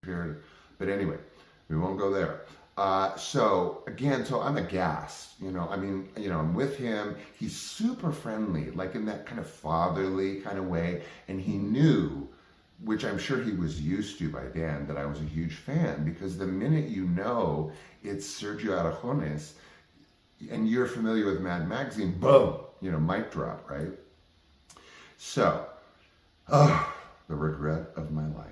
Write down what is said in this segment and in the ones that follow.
period. But anyway, we won't go there. So again, so I'm aghast, I mean, I'm with him. He's super friendly, like in that kind of fatherly kind of way. And he knew, which I'm sure he was used to by then, that I was a huge fan, because the minute it's Sergio Aragones and you're familiar with Mad Magazine, boom, mic drop, right? So, the regret of my life.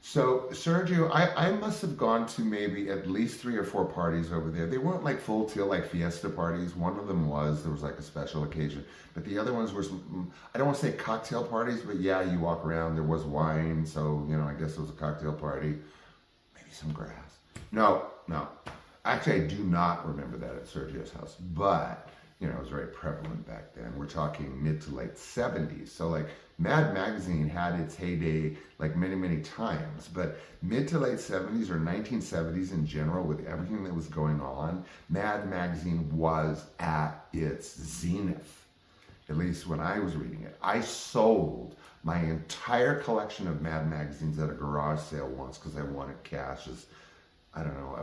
So Sergio, I must have gone to maybe at least 3 or 4 parties over there. They weren't like full till like fiesta parties. One of them there was like a special occasion, but the other ones were I don't want to say cocktail parties, but yeah, you walk around, there was wine, so I guess it was a cocktail party, maybe some grass. No, actually I do not remember that at Sergio's house, but it was very prevalent back then. We're talking mid to late 70s. So like Mad Magazine had its heyday like many, many times, but mid to late 70s or 1970s in general, with everything that was going on, Mad Magazine was at its zenith, at least when I was reading it. I sold my entire collection of Mad Magazines at a garage sale once because I wanted cash. I don't know,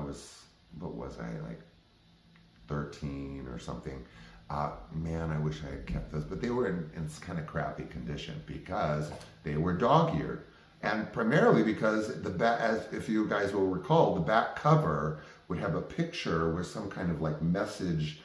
what was I, like 13 or something. Man, I wish I had kept those, but they were in kind of crappy condition because they were dog-eared, and primarily because as if you guys will recall, the back cover would have a picture with some kind of like message,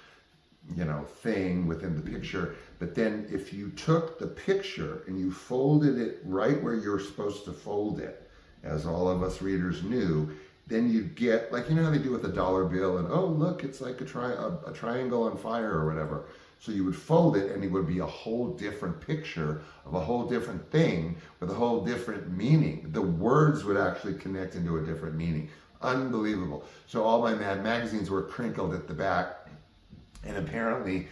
thing within the picture. But then if you took the picture and you folded it right where you're supposed to fold it, as all of us readers knew, then you'd get, like, how they do with a dollar bill, and oh look, it's like a triangle on fire or whatever. So you would fold it and it would be a whole different picture of a whole different thing with a whole different meaning. The words would actually connect into a different meaning. Unbelievable. So all my Mad Magazines were crinkled at the back, and apparently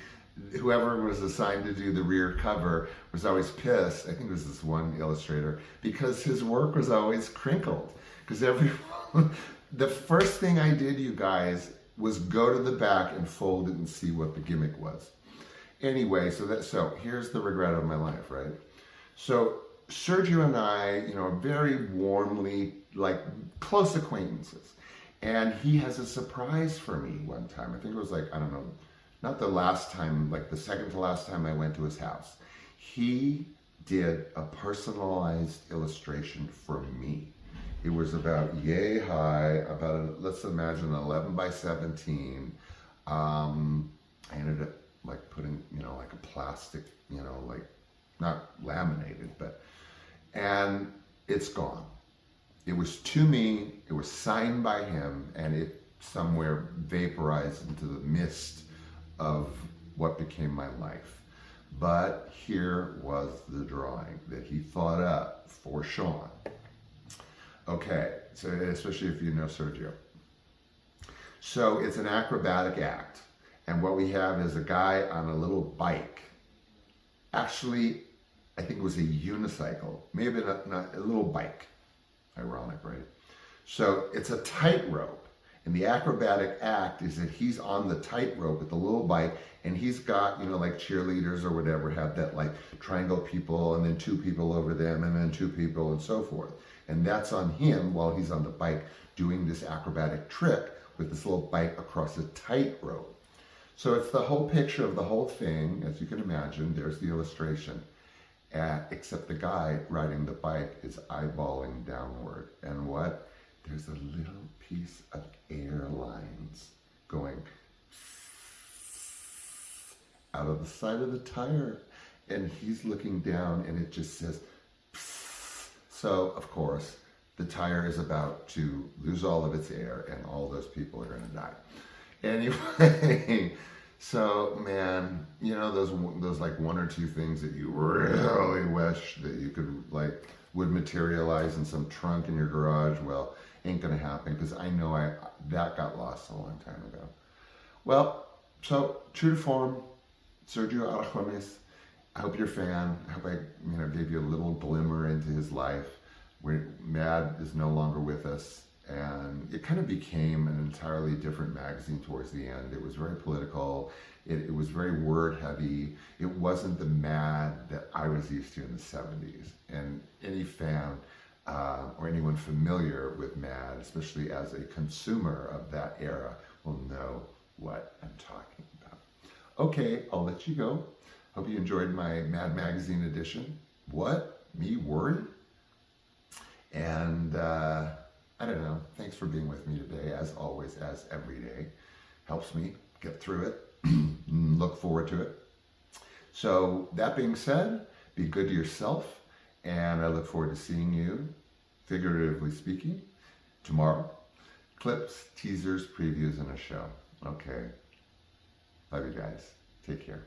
whoever was assigned to do the rear cover was always pissed. I think it was this one illustrator, because his work was always crinkled. Because the first thing I did, you guys, was go to the back and fold it and see what the gimmick was. Anyway, so here's the regret of my life, right? So Sergio and I, are very warmly, like, close acquaintances. And he has a surprise for me one time. I think it was like, I don't know, not the last time, like the second to last time I went to his house. He did a personalized illustration for me. It was about yay high, let's imagine 11 by 17. I ended up like putting, like a plastic, like not laminated, and it's gone. It was to me, it was signed by him, and it somewhere vaporized into the mist of what became my life. But here was the drawing that he thought up for Sean. Okay, so especially if you know Sergio. So it's an acrobatic act, and what we have is a guy on a little bike. Actually, I think it was a unicycle, maybe not a little bike. Ironic, right? So it's a tightrope, and the acrobatic act is that he's on the tightrope with the little bike, and he's got, like cheerleaders or whatever have that like triangle people, and then 2 people over them, and then 2 people, and so forth. And that's on him while he's on the bike doing this acrobatic trick with this little bike across a tightrope. So it's the whole picture of the whole thing, as you can imagine. There's the illustration. Except the guy riding the bike is eyeballing downward. And what? There's a little piece of air lines going out of the side of the tire. And he's looking down, and it just says, so, of course, the tire is about to lose all of its air, and all those people are going to die. Anyway, so, man, those like 1 or 2 things that you really wish that you could, like, would materialize in some trunk in your garage, well, ain't going to happen, because I know that got lost a long time ago. Well, so, true to form, Sergio Aragones. I hope you're a fan. I hope I gave you a little glimmer into his life. Mad is no longer with us, and it kind of became an entirely different magazine towards the end. It was very political. It was very word heavy. It wasn't the Mad that I was used to in the 70s. And any fan or anyone familiar with MAD, especially as a consumer of that era, will know what I'm talking about. Okay, I'll let you go. Hope you enjoyed my Mad Magazine edition. What? Me worry? And I don't know. Thanks for being with me today, as always, as every day. Helps me get through it. Look forward to it. So that being said, be good to yourself, and I look forward to seeing you, figuratively speaking, tomorrow. Clips, teasers, previews, and a show. Okay. Love you guys. Take care.